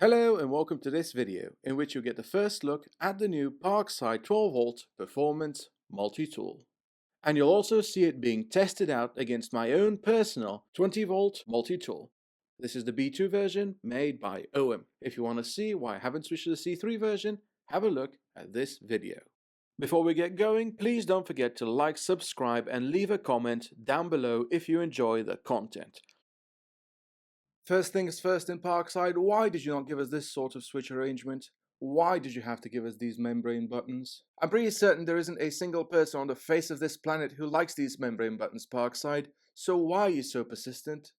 Hello and welcome to this video in which you'll get the first look at the new Parkside 12V Performance Multitool. And you'll also see it being tested out against my own personal 20V multi-tool. This is the B2 version made by OM. If you want to see why I haven't switched to the C3 version, have a look at this video. Before we get going, please don't forget to like, subscribe and leave a comment down below if you enjoy the content. First things first in Parkside, why did you not give us this sort of switch arrangement? Why did you have to give us these membrane buttons? I'm pretty certain there isn't a single person on the face of this planet who likes these membrane buttons, Parkside, so why are you so persistent?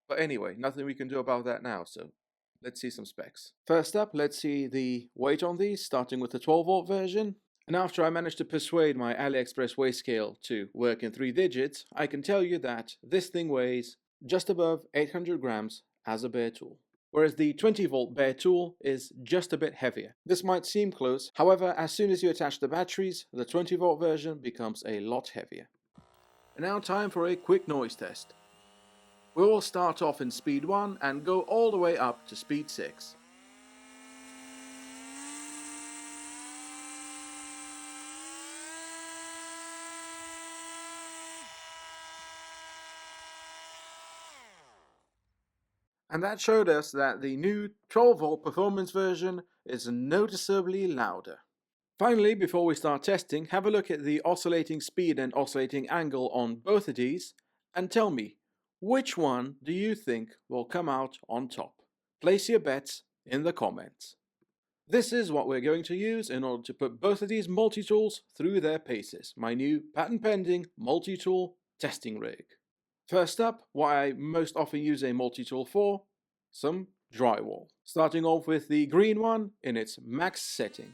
But anyway, nothing we can do about that now, so let's see some specs. First up, let's see the weight on these, starting with the 12V version. And after I managed to persuade my AliExpress weight scale to work in 3 digits, I can tell you that this thing weighs just above 800 grams as a bare tool, whereas the 20V bare tool is just a bit heavier. This might seem close, however, as soon as you attach the batteries, the 20V version becomes a lot heavier. And now time for a quick noise test. We will start off in speed 1 and go all the way up to speed 6. And that showed us that the new 12V performance version is noticeably louder. Finally, before we start testing, have a look at the oscillating speed and oscillating angle on both of these and tell me, which one do you think will come out on top? Place your bets in the comments. This is what we're going to use in order to put both of these multi-tools through their paces, my new patent-pending multi-tool testing rig. First up, what I most often use a multi-tool for, some drywall. Starting off with the green one in its max setting.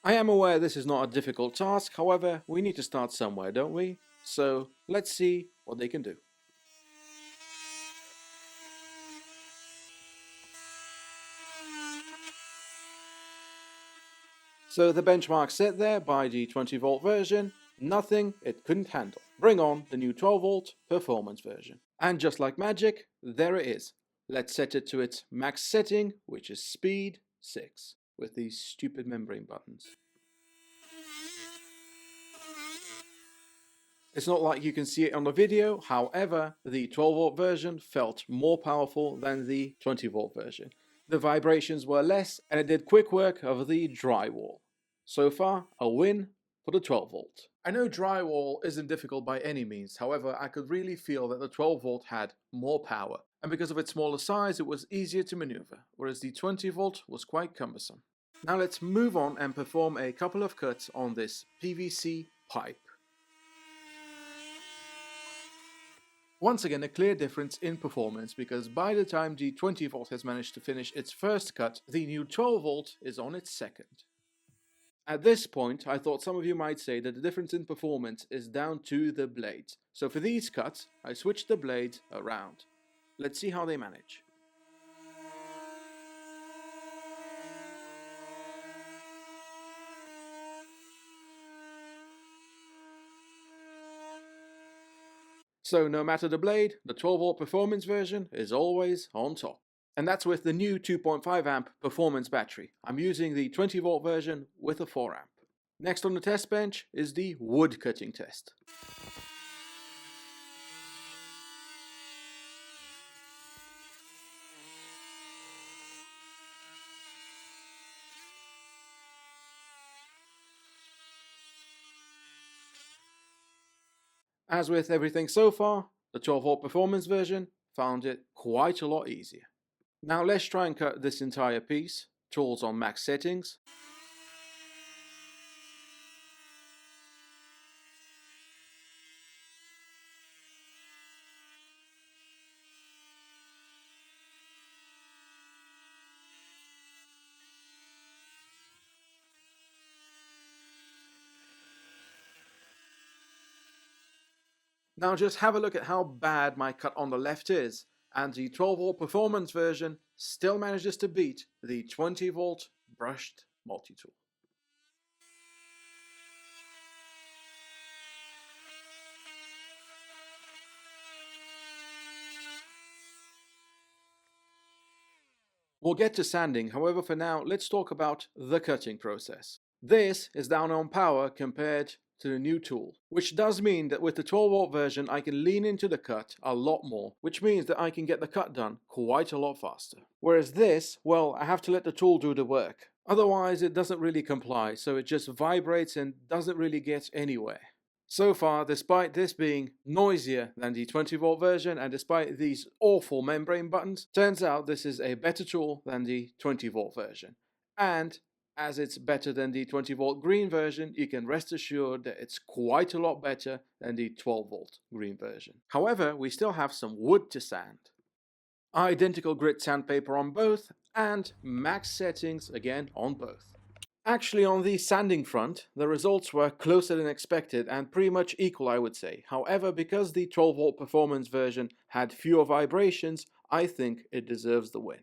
I am aware this is not a difficult task, however, we need to start somewhere, don't we? So let's see what they can do. So the benchmark set there by the 20V version, nothing it couldn't handle. Bring on the new 12V performance version. And just like magic, there it is. Let's set it to its max setting, which is speed 6, with these stupid membrane buttons. It's not like you can see it on the video, however, the 12V version felt more powerful than the 20V version. The vibrations were less and it did quick work of the drywall. So far, a win for the 12V. I know drywall isn't difficult by any means, however, I could really feel that the 12V had more power, and because of its smaller size it was easier to maneuver, whereas the 20V was quite cumbersome. Now let's move on and perform a couple of cuts on this PVC pipe. Once again, a clear difference in performance, because by the time the 20V has managed to finish its first cut, the new 12V is on its second. At this point, I thought some of you might say that the difference in performance is down to the blades. So for these cuts, I switched the blades around. Let's see how they manage. So no matter the blade, the 12V performance version is always on top. And that's with the new 2.5 amp performance battery. I'm using the 20V version with a 4 amp. Next on the test bench is the wood cutting test. As with everything so far, the 12V performance version found it quite a lot easier. Now let's try and cut this entire piece, tools on max settings. Now just have a look at how bad my cut on the left is, and the 12V performance version still manages to beat the 20V brushed multi-tool. We'll get to sanding, however for now let's talk about the cutting process. This is down on power compared to the new tool, which does mean that with the 12-volt version I can lean into the cut a lot more, which means that I can get the cut done quite a lot faster. Whereas this, well, I have to let the tool do the work. Otherwise it doesn't really comply, so it just vibrates and doesn't really get anywhere. So far, despite this being noisier than the 20-volt version and despite these awful membrane buttons, turns out this is a better tool than the 20-volt version. And as it's better than the 20-volt green version, you can rest assured that it's quite a lot better than the 12-volt green version. However, we still have some wood to sand. Identical grit sandpaper on both, and max settings again on both. Actually, on the sanding front, the results were closer than expected and pretty much equal, I would say. However, because the 12-volt performance version had fewer vibrations, I think it deserves the win.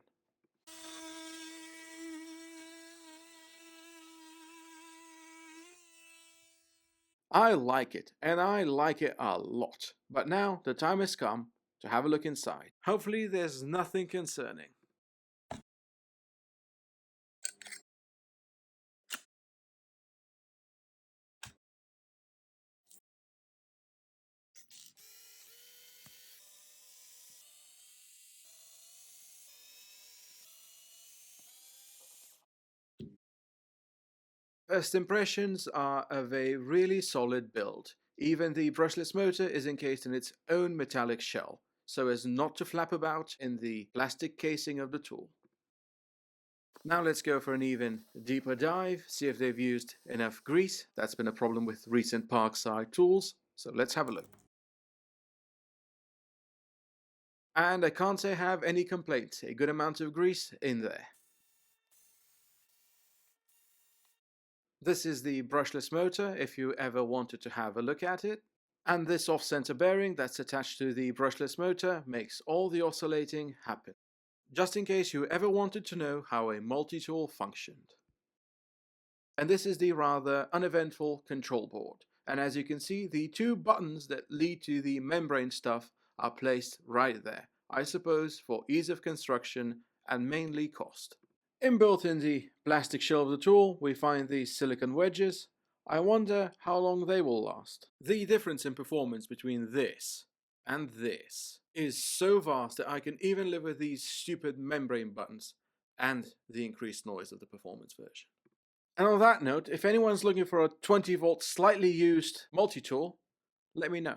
I like it, and I like it a lot. But now the time has come to have a look inside. Hopefully there's nothing concerning. First impressions are of a really solid build. Even the brushless motor is encased in its own metallic shell, so as not to flap about in the plastic casing of the tool. Now let's go for an even deeper dive, see if they've used enough grease. That's been a problem with recent Parkside tools, so let's have a look. And I can't say I have any complaints, a good amount of grease in there. This is the brushless motor if you ever wanted to have a look at it. And this off-center bearing that's attached to the brushless motor makes all the oscillating happen. Just in case you ever wanted to know how a multi-tool functioned. And this is the rather uneventful control board. And as you can see, the two buttons that lead to the membrane stuff are placed right there. I suppose for ease of construction and mainly cost. Inbuilt in the plastic shell of the tool, we find these silicone wedges. I wonder how long they will last. The difference in performance between this and this is so vast that I can even live with these stupid membrane buttons and the increased noise of the performance version. And on that note, if anyone's looking for a 20-volt slightly used multi-tool, let me know.